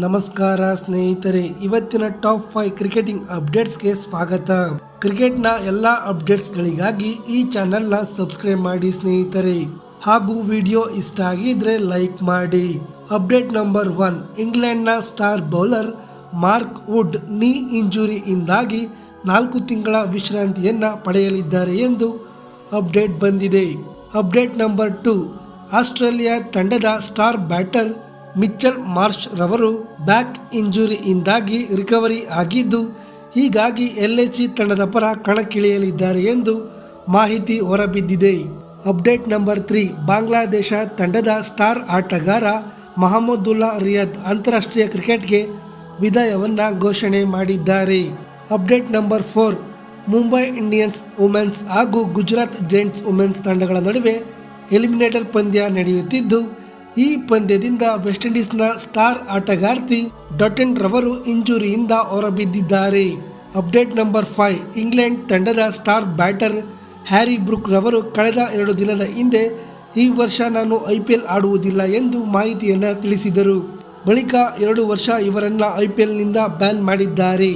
ನಮಸ್ಕಾರ ಸ್ನೇಹಿತರೆ, ಇವತ್ತಿನ ಟಾಪ್ 5 ಕ್ರಿಕೆಟಿಂಗ್ ಅಪ್ಡೇಟ್ಸ್ಗೆ ಸ್ವಾಗತ. ಕ್ರಿಕೆಟ್ನ ಎಲ್ಲ ಅಪ್ಡೇಟ್ಸ್ಗಳಿಗಾಗಿ ಈ ಚಾನೆಲ್ನ ಸಬ್ಸ್ಕ್ರೈಬ್ ಮಾಡಿ ಸ್ನೇಹಿತರೆ. ಹಾಗೂ ವಿಡಿಯೋ ಇಷ್ಟ ಆಗಿದ್ರೆ ಲೈಕ್ ಮಾಡಿ. ಅಪ್ಡೇಟ್ ನಂಬರ್ 1, ಇಂಗ್ಲೆಂಡ್ನ star bowler Mark Wood knee ಇಂಜುರಿಯಿಂದಾಗಿ 4 ತಿಂಗಳ ವಿಶ್ರಾಂತಿಯನ್ನು ಪಡೆಯಲಿದ್ದಾರೆ ಎಂದು ಅಪ್ಡೇಟ್ ಬಂದಿದೆ. ಅಪ್ಡೇಟ್ ನಂಬರ್ 2, ಆಸ್ಟ್ರೇಲಿಯಾ ತಂಡದ ಸ್ಟಾರ್ ಬ್ಯಾಟರ್ ಮಿಚೆಲ್ ಮಾರ್ಷ್ ರವರು ಬ್ಯಾಕ್ ಇಂಜುರಿಯಿಂದಾಗಿ ರಿಕವರಿ ಆಗಿದ್ದು, ಹೀಗಾಗಿ LHC ತಂಡದ ಪರ ಕಣಕ್ಕಿಳಿಯಲಿದ್ದಾರೆ ಎಂದು ಮಾಹಿತಿ ಹೊರಬಿದ್ದಿದೆ. ಅಪ್ಡೇಟ್ ನಂಬರ್ 3, ಬಾಂಗ್ಲಾದೇಶ ತಂಡದ ಸ್ಟಾರ್ ಆಟಗಾರ ಮಹಮ್ಮದುಲ್ಲಾ ರಿಯಾದ್ ಅಂತಾರಾಷ್ಟ್ರೀಯ ಕ್ರಿಕೆಟ್ಗೆ ವಿದಾಯವನ್ನು ಘೋಷಣೆ ಮಾಡಿದ್ದಾರೆ. Update number 4, Mumbai Indians Women's ಹಾಗೂ ಗುಜರಾತ್ ಜೈಂಟ್ಸ್ ವುಮೆನ್ಸ್ ತಂಡಗಳ ನಡುವೆ ಎಲಿಮಿನೇಟರ್ ಪಂದ್ಯ ನಡೆಯುತ್ತಿದ್ದು, ಈ ಪಂದ್ಯದಿಂದ ವೆಸ್ಟ್ ಇಂಡೀಸ್ನ ಸ್ಟಾರ್ ಆಟಗಾರ್ತಿ ಡಾಟನ್ ರವರು ಇಂಜುರಿಯಿಂದ ಹೊರಬಿದ್ದಿದ್ದಾರೆ. ಅಪ್ಡೇಟ್ ನಂಬರ್ 5, ಇಂಗ್ಲೆಂಡ್ ತಂಡದ ಸ್ಟಾರ್ ಬ್ಯಾಟರ್ ಹ್ಯಾರಿ ಬ್ರೂಕ್ ರವರು ಕಳೆದ 2 ದಿನದ ಹಿಂದೆ ಈ ವರ್ಷ ನಾನು IPL ಆಡುವುದಿಲ್ಲ ಎಂದು ಮಾಹಿತಿಯನ್ನು ತಿಳಿಸಿದರು. ಬಳಿಕ 2 ವರ್ಷ ಇವರನ್ನು IPLನಿಂದ ಬ್ಯಾನ್ ಮಾಡಿದ್ದಾರೆ.